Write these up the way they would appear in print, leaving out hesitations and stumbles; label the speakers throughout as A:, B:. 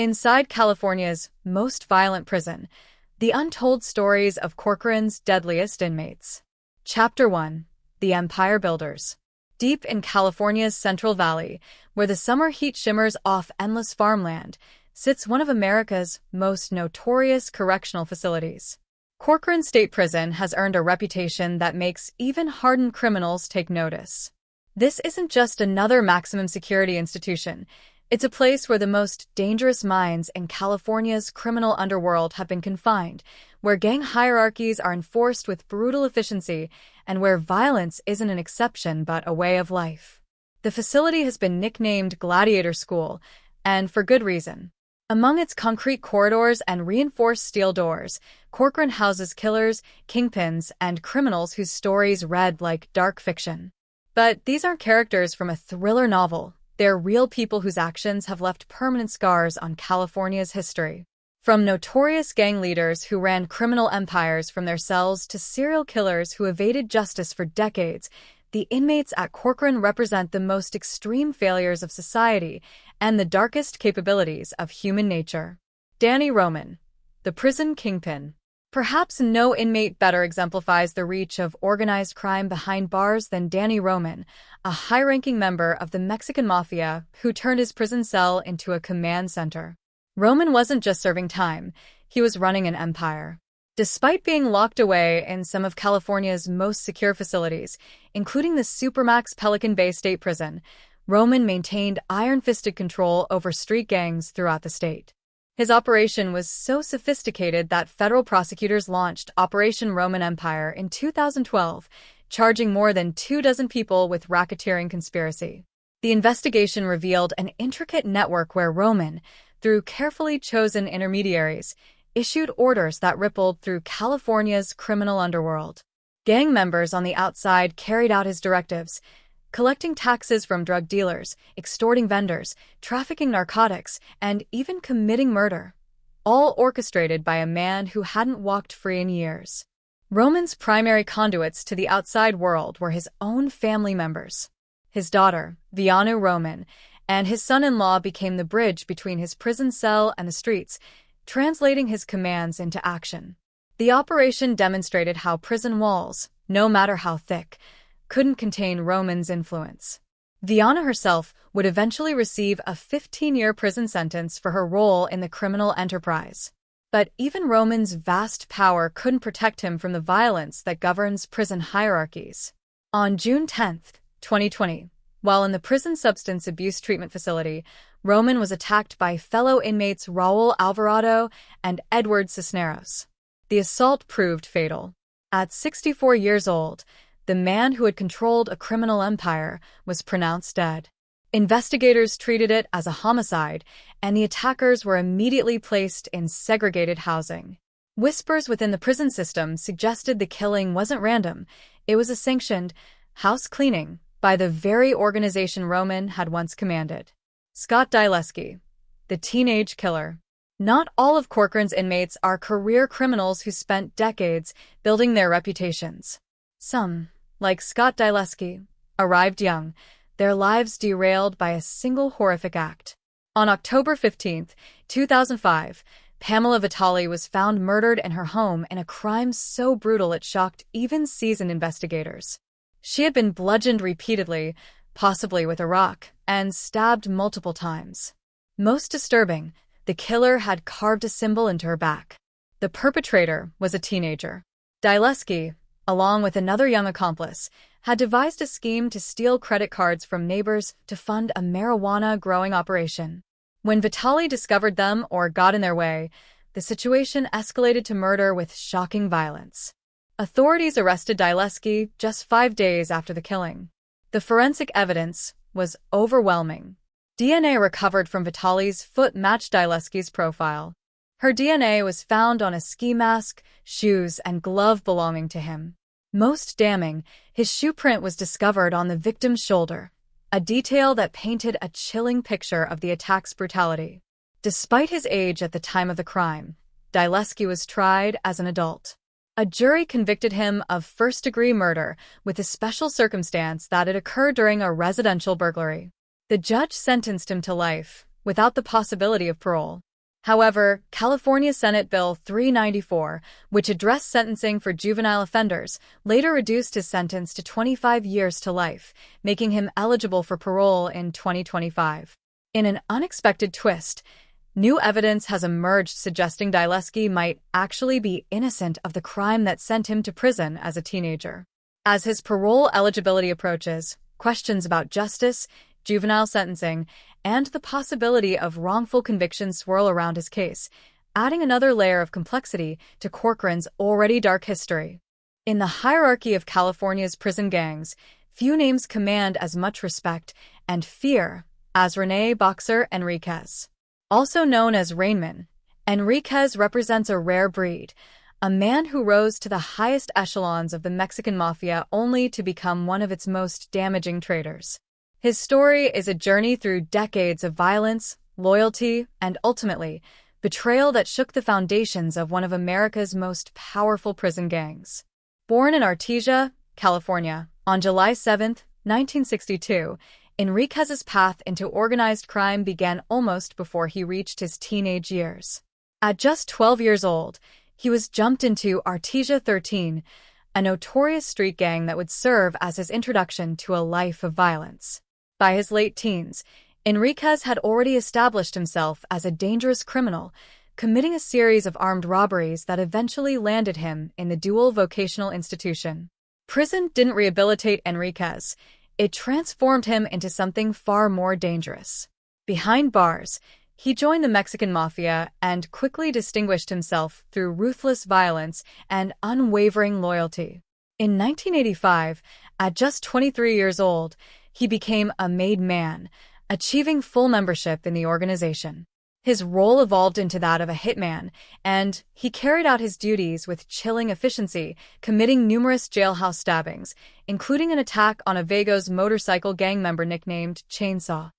A: Inside California's most violent prison, the untold stories of Corcoran's deadliest inmates. Chapter 1. The Empire Builders. Deep in California's Central Valley, where the summer heat shimmers off endless farmland, sits one of America's most notorious correctional facilities. Corcoran State Prison has earned a reputation that makes even hardened criminals take notice. This isn't just another maximum security institution. It's a place where the most dangerous minds in California's criminal underworld have been confined, where gang hierarchies are enforced with brutal efficiency, and where violence isn't an exception but a way of life. The facility has been nicknamed Gladiator School, and for good reason. Among its concrete corridors and reinforced steel doors, Corcoran houses killers, kingpins, and criminals whose stories read like dark fiction. But these aren't characters from a thriller novel. They're real people whose actions have left permanent scars on California's history. From notorious gang leaders who ran criminal empires from their cells to serial killers who evaded justice for decades, the inmates at Corcoran represent the most extreme failures of society and the darkest capabilities of human nature. Danny Roman, the prison kingpin. Perhaps no inmate better exemplifies the reach of organized crime behind bars than Danny Roman, a high-ranking member of the Mexican Mafia who turned his prison cell into a command center. Roman wasn't just serving time, he was running an empire. Despite being locked away in some of California's most secure facilities, including the Supermax Pelican Bay State Prison, Roman maintained iron-fisted control over street gangs throughout the state. His operation was so sophisticated that federal prosecutors launched Operation Roman Empire in 2012, charging more than 24 people with racketeering conspiracy. The investigation revealed an intricate network where Roman, through carefully chosen intermediaries, issued orders that rippled through California's criminal underworld. Gang members on the outside carried out his directives, collecting taxes from drug dealers, extorting vendors, trafficking narcotics, and even committing murder, all orchestrated by a man who hadn't walked free in years. Roman's primary conduits to the outside world were his own family members. His daughter, Vianu Roman, and his son-in-law became the bridge between his prison cell and the streets, translating his commands into action. The operation demonstrated how prison walls, no matter how thick, couldn't contain Roman's influence. Viana herself would eventually receive a 15-year prison sentence for her role in the criminal enterprise. But even Roman's vast power couldn't protect him from the violence that governs prison hierarchies. On June 10, 2020, while in the prison substance abuse treatment facility, Roman was attacked by fellow inmates Raul Alvarado and Edward Cisneros. The assault proved fatal. At 64 years old, the man who had controlled a criminal empire was pronounced dead. Investigators treated it as a homicide, and the attackers were immediately placed in segregated housing. Whispers within the prison system suggested the killing wasn't random. It was a sanctioned house cleaning by the very organization Roman had once commanded. Scott Dyleski, the teenage killer. Not all of Corcoran's inmates are career criminals who spent decades building their reputations. Some, like Scott Dyleski, arrived young, their lives derailed by a single horrific act. On October 15, 2005, Pamela Vitale was found murdered in her home in a crime so brutal it shocked even seasoned investigators. She had been bludgeoned repeatedly, possibly with a rock, and stabbed multiple times. Most disturbing, the killer had carved a symbol into her back. The perpetrator was a teenager. Dyleski, along with another young accomplice, had devised a scheme to steal credit cards from neighbors to fund a marijuana-growing operation. When Vitale discovered them or got in their way, the situation escalated to murder with shocking violence. Authorities arrested Dyleski just 5 days after the killing. The forensic evidence was overwhelming. DNA recovered from Vitale's foot matched Dyleski's profile. Her DNA was found on a ski mask, shoes, and glove belonging to him. Most damning, his shoe print was discovered on the victim's shoulder, a detail that painted a chilling picture of the attack's brutality. Despite his age at the time of the crime, Dyleski was tried as an adult. A jury convicted him of first-degree murder with the special circumstance that it occurred during a residential burglary. The judge sentenced him to life, without the possibility of parole. However, California Senate Bill 394, which addressed sentencing for juvenile offenders, later reduced his sentence to 25 years to life, making him eligible for parole in 2025. In an unexpected twist, new evidence has emerged suggesting Dyleski might actually be innocent of the crime that sent him to prison as a teenager. As his parole eligibility approaches, questions about justice, juvenile sentencing, and the possibility of wrongful conviction swirl around his case, adding another layer of complexity to Corcoran's already dark history. In the hierarchy of California's prison gangs, few names command as much respect and fear as Rene boxer Enriquez. Also known as Rainman, Enriquez represents a rare breed, a man who rose to the highest echelons of the Mexican Mafia only to become one of its most damaging traitors. His story is a journey through decades of violence, loyalty, and ultimately, betrayal that shook the foundations of one of America's most powerful prison gangs. Born in Artesia, California, on July 7, 1962, Enriquez's path into organized crime began almost before he reached his teenage years. At just 12 years old, he was jumped into Artesia 13, a notorious street gang that would serve as his introduction to a life of violence. By his late teens, Enriquez had already established himself as a dangerous criminal, committing a series of armed robberies that eventually landed him in the dual vocational institution. Prison didn't rehabilitate Enriquez, it transformed him into something far more dangerous. Behind bars, he joined the Mexican Mafia and quickly distinguished himself through ruthless violence and unwavering loyalty. In 1985, at just 23 years old, he became a made man, achieving full membership in the organization. His role evolved into that of a hitman, and he carried out his duties with chilling efficiency, committing numerous jailhouse stabbings, including an attack on a Vegas motorcycle gang member nicknamed Chainsaw.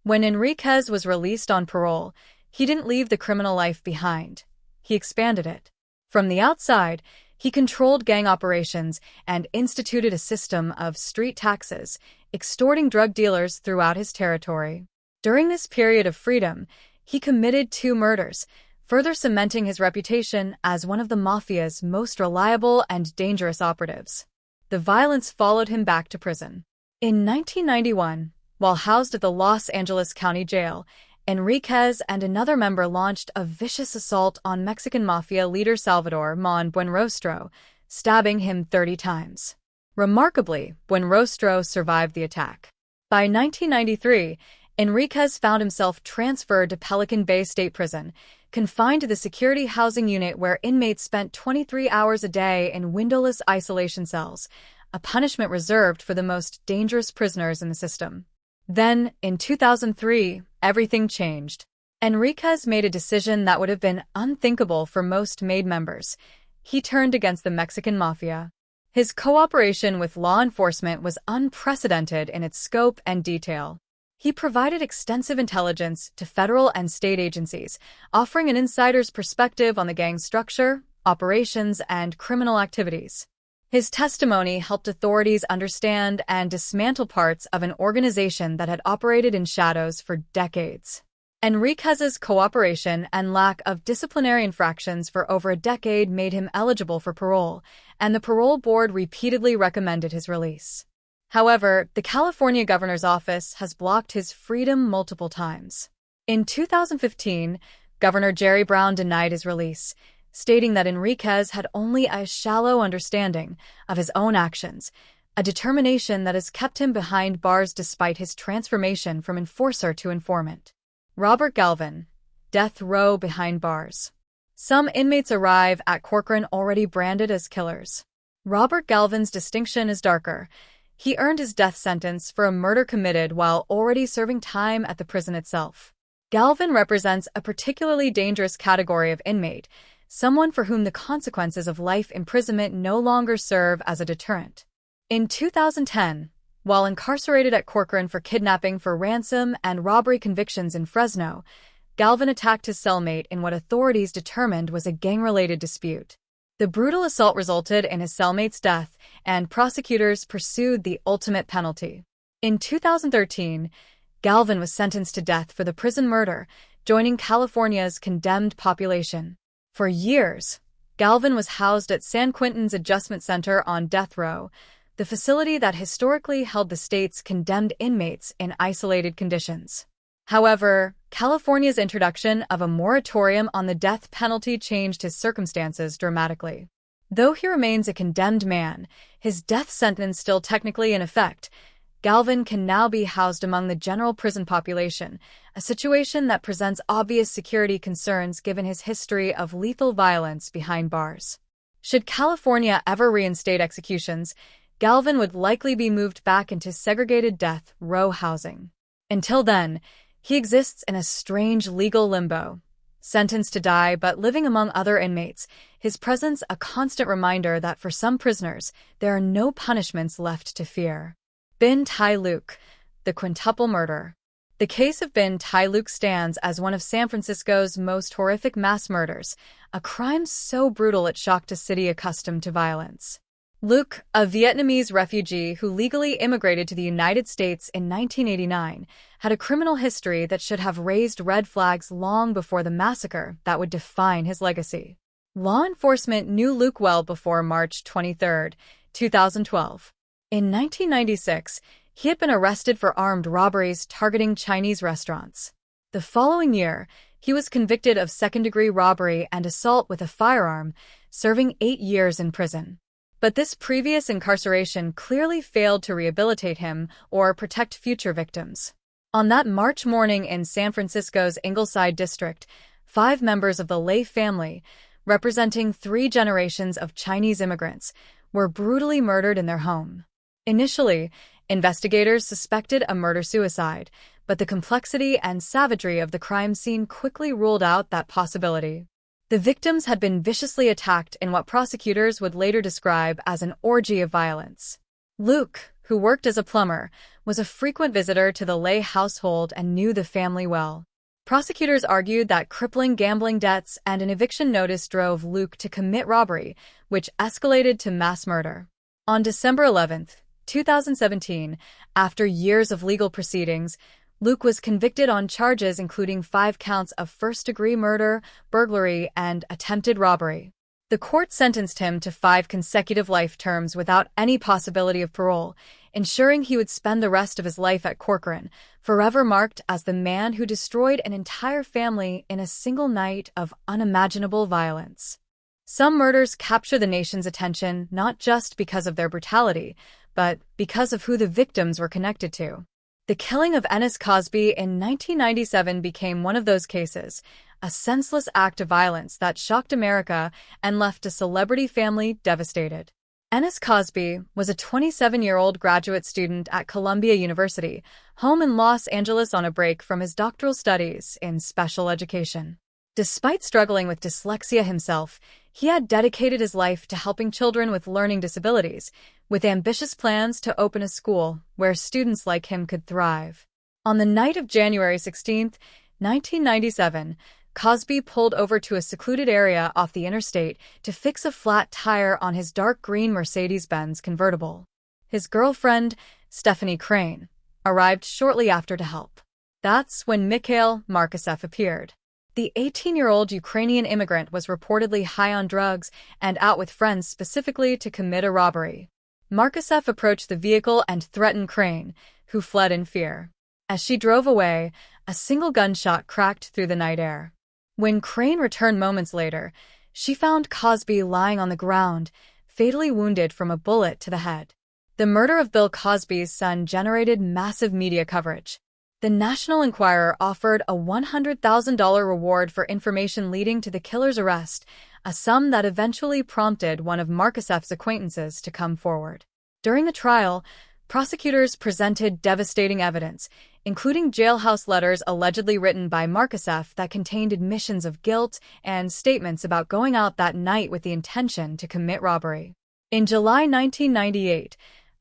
A: When Enriquez was released on parole, he didn't leave the criminal life behind. He expanded it. From the outside, he controlled gang operations and instituted a system of street taxes, extorting drug dealers throughout his territory. During this period of freedom, he committed 2 murders, further cementing his reputation as one of the Mafia's most reliable and dangerous operatives. The violence followed him back to prison. In 1991, while housed at the Los Angeles County Jail, Enriquez and another member launched a vicious assault on Mexican Mafia leader Saldivar Buenrostro, stabbing him 30 times. Remarkably, Buenrostro survived the attack. By 1993, Enriquez found himself transferred to Pelican Bay State Prison, confined to the security housing unit where inmates spent 23 hours a day in windowless isolation cells, a punishment reserved for the most dangerous prisoners in the system. Then, in 2003, everything changed. Enriquez made a decision that would have been unthinkable for most MAID members. He turned against the Mexican Mafia. His cooperation with law enforcement was unprecedented in its scope and detail. He provided extensive intelligence to federal and state agencies, offering an insider's perspective on the gang's structure, operations, and criminal activities. His testimony helped authorities understand and dismantle parts of an organization that had operated in shadows for decades. Enriquez's cooperation and lack of disciplinary infractions for over a decade made him eligible for parole, and the parole board repeatedly recommended his release. However, the California governor's office has blocked his freedom multiple times. In 2015, Governor Jerry Brown denied his release, stating that Enriquez had only a shallow understanding of his own actions, a determination that has kept him behind bars despite his transformation from enforcer to informant. Robert Galvin, death row behind bars. Some inmates arrive at Corcoran already branded as killers. Robert Galvin's distinction is darker. He earned his death sentence for a murder committed while already serving time at the prison itself. Galvin represents a particularly dangerous category of inmate, someone for whom the consequences of life imprisonment no longer serve as a deterrent. In 2010, while incarcerated at Corcoran for kidnapping for ransom and robbery convictions in Fresno, Galvin attacked his cellmate in what authorities determined was a gang-related dispute. The brutal assault resulted in his cellmate's death, and prosecutors pursued the ultimate penalty. In 2013, Galvin was sentenced to death for the prison murder, joining California's condemned population. For years, Galvin was housed at San Quentin's Adjustment Center on death row, the facility that historically held the state's condemned inmates in isolated conditions. However, California's introduction of a moratorium on the death penalty changed his circumstances dramatically. Though he remains a condemned man, his death sentence still technically in effect, Galvin can now be housed among the general prison population, a situation that presents obvious security concerns given his history of lethal violence behind bars. Should California ever reinstate executions, Galvin would likely be moved back into segregated death row housing. Until then, he exists in a strange legal limbo. Sentenced to die but living among other inmates, his presence a constant reminder that for some prisoners, there are no punishments left to fear. Binh Tai Luke, the Quintuple murder. The case of Binh Tai Luke stands as one of San Francisco's most horrific mass murders, a crime so brutal it shocked a city accustomed to violence. Luke, a Vietnamese refugee who legally immigrated to the United States in 1989, had a criminal history that should have raised red flags long before the massacre that would define his legacy. Law enforcement knew Luke well before March 23, 2012. In 1996, he had been arrested for armed robberies targeting Chinese restaurants. The following year, he was convicted of second-degree robbery and assault with a firearm, serving 8 years in prison. But this previous incarceration clearly failed to rehabilitate him or protect future victims. On that March morning in San Francisco's Ingleside district, 5 members of the Lei family, representing 3 generations of Chinese immigrants, were brutally murdered in their home. Initially, investigators suspected a murder-suicide, but the complexity and savagery of the crime scene quickly ruled out that possibility. The victims had been viciously attacked in what prosecutors would later describe as an orgy of violence. Luke, who worked as a plumber, was a frequent visitor to the Lei household and knew the family well. Prosecutors argued that crippling gambling debts and an eviction notice drove Luke to commit robbery, which escalated to mass murder. On December 11, 2017, after years of legal proceedings, Luke was convicted on charges including 5 counts of first-degree murder, burglary, and attempted robbery. The court sentenced him to 5 consecutive life terms without any possibility of parole, ensuring he would spend the rest of his life at Corcoran, forever marked as the man who destroyed an entire family in a single night of unimaginable violence. Some murders capture the nation's attention not just because of their brutality, but because of who the victims were connected to. The killing of Ennis Cosby in 1997 became one of those cases, a senseless act of violence that shocked America and left a celebrity family devastated. Ennis Cosby was a 27-year-old graduate student at Columbia University, home in Los Angeles on a break from his doctoral studies in special education. Despite struggling with dyslexia himself, he had dedicated his life to helping children with learning disabilities, with ambitious plans to open a school where students like him could thrive. On the night of January 16, 1997, Cosby pulled over to a secluded area off the interstate to fix a flat tire on his dark green Mercedes-Benz convertible. His girlfriend, Stephanie Crane, arrived shortly after to help. That's when Mikail Markhasev appeared. The 18-year-old Ukrainian immigrant was reportedly high on drugs and out with friends specifically to commit a robbery. Markhasev approached the vehicle and threatened Crane, who fled in fear. As she drove away, a single gunshot cracked through the night air. When Crane returned moments later, she found Cosby lying on the ground, fatally wounded from a bullet to the head. The murder of Bill Cosby's son generated massive media coverage. The National Enquirer offered a $100,000 reward for information leading to the killer's arrest, a sum that eventually prompted one of Markhasev's acquaintances to come forward. During the trial, prosecutors presented devastating evidence, including jailhouse letters allegedly written by Markhasev that contained admissions of guilt and statements about going out that night with the intention to commit robbery. In July 1998,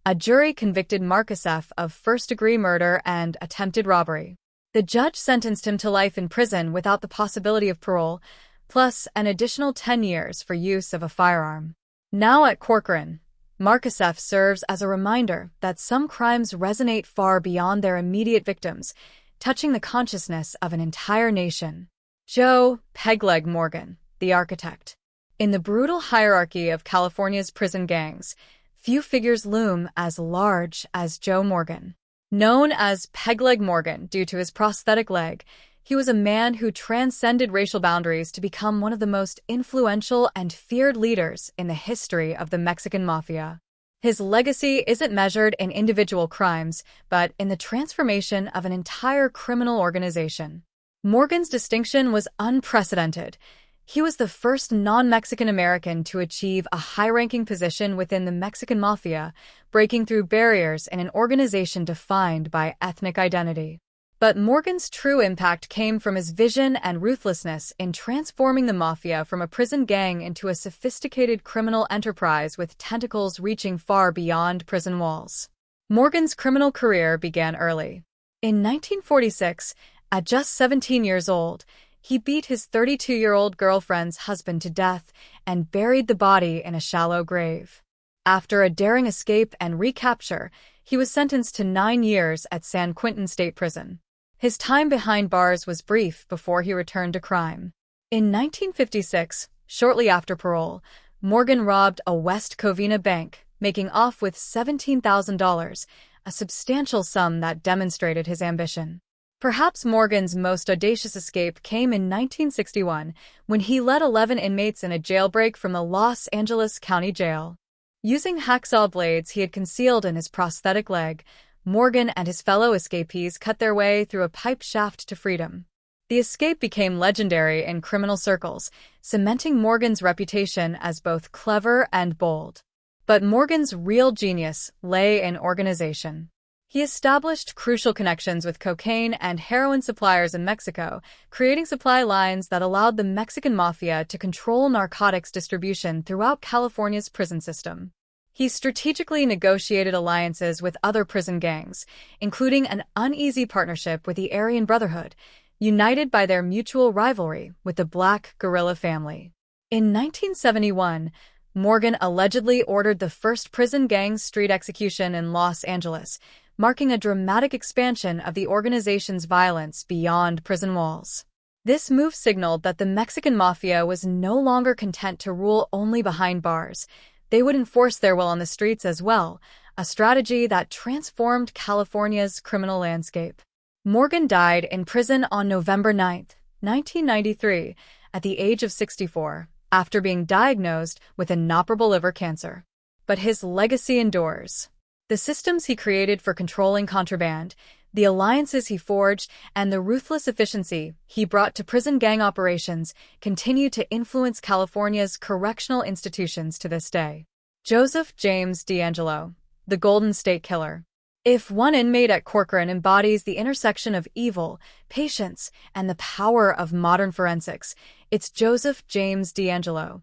A: a jury convicted Markhasev of first-degree murder and attempted robbery. The judge sentenced him to life in prison without the possibility of parole, plus an additional 10 years for use of a firearm. Now at Corcoran, Markhasev serves as a reminder that some crimes resonate far beyond their immediate victims, touching the consciousness of an entire nation. Joe Pegleg Morgan, the architect. In the brutal hierarchy of California's prison gangs, few figures loom as large as Joe Morgan. Known as Pegleg Morgan due to his prosthetic leg, he was a man who transcended racial boundaries to become one of the most influential and feared leaders in the history of the Mexican Mafia. His legacy isn't measured in individual crimes, but in the transformation of an entire criminal organization. Morgan's distinction was unprecedented. He was the first non-Mexican American to achieve a high-ranking position within the Mexican Mafia, breaking through barriers in an organization defined by ethnic identity. But Morgan's true impact came from his vision and ruthlessness in transforming the Mafia from a prison gang into a sophisticated criminal enterprise with tentacles reaching far beyond prison walls. Morgan's criminal career began early. In 1946, at just 17 years old, he beat his 32-year-old girlfriend's husband to death and buried the body in a shallow grave. After a daring escape and recapture, he was sentenced to 9 years at Corcoran State Prison. His time behind bars was brief before he returned to crime. In 1956, shortly after parole, Morgan robbed a West Covina bank, making off with $17,000, a substantial sum that demonstrated his ambition. Perhaps Morgan's most audacious escape came in 1961 when he led 11 inmates in a jailbreak from the Los Angeles County Jail. Using hacksaw blades he had concealed in his prosthetic leg, Morgan and his fellow escapees cut their way through a pipe shaft to freedom. The escape became legendary in criminal circles, cementing Morgan's reputation as both clever and bold. But Morgan's real genius lay in organization. He established crucial connections with cocaine and heroin suppliers in Mexico, creating supply lines that allowed the Mexican Mafia to control narcotics distribution throughout California's prison system. He strategically negotiated alliances with other prison gangs, including an uneasy partnership with the Aryan Brotherhood, united by their mutual rivalry with the Black Guerrilla family. In 1971, Morgan allegedly ordered the first prison gang street execution in Los Angeles, marking a dramatic expansion of the organization's violence beyond prison walls. This move signaled that the Mexican Mafia was no longer content to rule only behind bars. They would enforce their will on the streets as well, a strategy that transformed California's criminal landscape. Morgan died in prison on November 9, 1993, at the age of 64, after being diagnosed with inoperable liver cancer. But his legacy endures. The systems he created for controlling contraband, the alliances he forged, and the ruthless efficiency he brought to prison gang operations continue to influence California's correctional institutions to this day. Joseph James DeAngelo, the Golden State Killer. If one inmate at Corcoran embodies the intersection of evil, patience, and the power of modern forensics, it's Joseph James DeAngelo,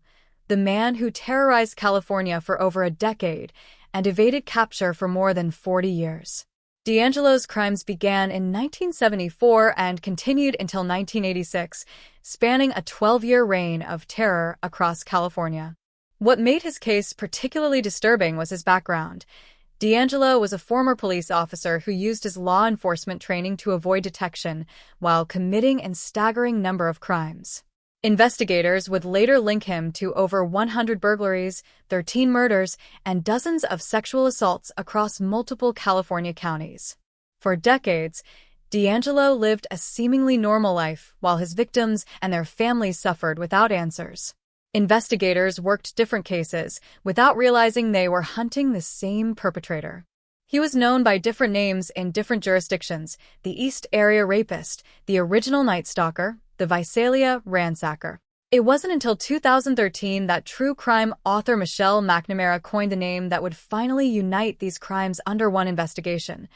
A: the man who terrorized California for over a decade and evaded capture for more than 40 years. DeAngelo's crimes began in 1974 and continued until 1986, spanning a 12-year reign of terror across California. What made his case particularly disturbing was his background. DeAngelo was a former police officer who used his law enforcement training to avoid detection while committing a staggering number of crimes. Investigators would later link him to over 100 burglaries, 13 murders, and dozens of sexual assaults across multiple California counties. For decades, DeAngelo lived a seemingly normal life while his victims and their families suffered without answers. Investigators worked different cases without realizing they were hunting the same perpetrator. He was known by different names in different jurisdictions: the East Area Rapist, the Original Night Stalker, the Visalia Ransacker. It wasn't until 2013 that true crime author Michelle McNamara coined the name that would finally unite these crimes under one investigation: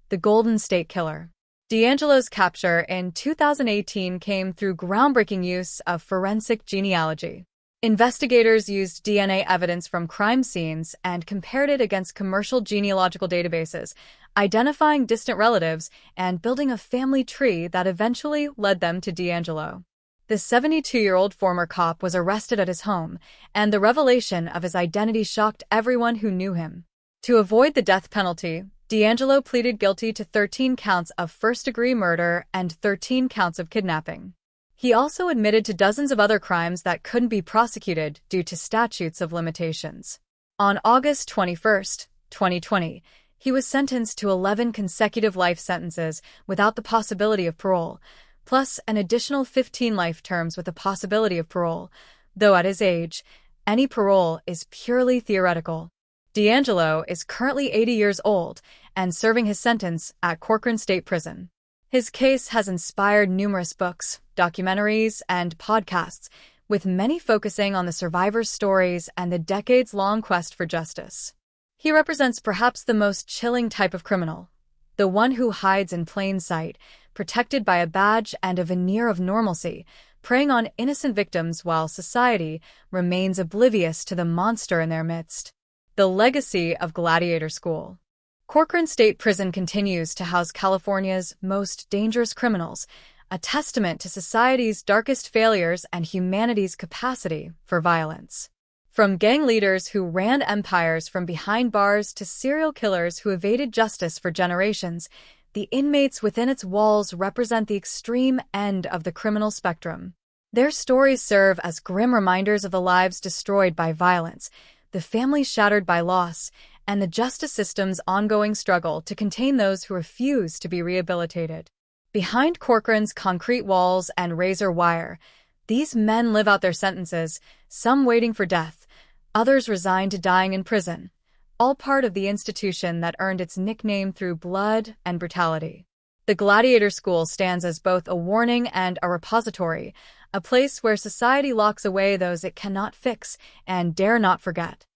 A: the Golden State Killer. DeAngelo's capture in 2018 came through groundbreaking use of forensic genealogy. Investigators used DNA evidence from crime scenes and compared it against commercial genealogical databases, identifying distant relatives and building a family tree that eventually led them to DeAngelo. The 72-year-old former cop was arrested at his home, and the revelation of his identity shocked everyone who knew him. To avoid the death penalty, DeAngelo pleaded guilty to 13 counts of first-degree murder and 13 counts of kidnapping. He also admitted to dozens of other crimes that couldn't be prosecuted due to statutes of limitations. On August 21, 2020, he was sentenced to 11 consecutive life sentences without the possibility of parole, plus an additional 15 life terms with the possibility of parole, though at his age, any parole is purely theoretical. DeAngelo is currently 80 years old and serving his sentence at Corcoran State Prison. His case has inspired numerous books, documentaries, and podcasts, with many focusing on the survivors' stories and the decades-long quest for justice. He represents perhaps the most chilling type of criminal, the one who hides in plain sight, protected by a badge and a veneer of normalcy, preying on innocent victims while society remains oblivious to the monster in their midst. The legacy of Gladiator School. Corcoran State Prison continues to house California's most dangerous criminals, a testament to society's darkest failures and humanity's capacity for violence. From gang leaders who ran empires from behind bars to serial killers who evaded justice for generations, the inmates within its walls represent the extreme end of the criminal spectrum. Their stories serve as grim reminders of the lives destroyed by violence, the families shattered by loss, and the justice system's ongoing struggle to contain those who refuse to be rehabilitated. Behind Corcoran's concrete walls and razor wire, these men live out their sentences, some waiting for death, others resigned to dying in prison, all part of the institution that earned its nickname through blood and brutality. The Gladiator School stands as both a warning and a repository, a place where society locks away those it cannot fix and dare not forget.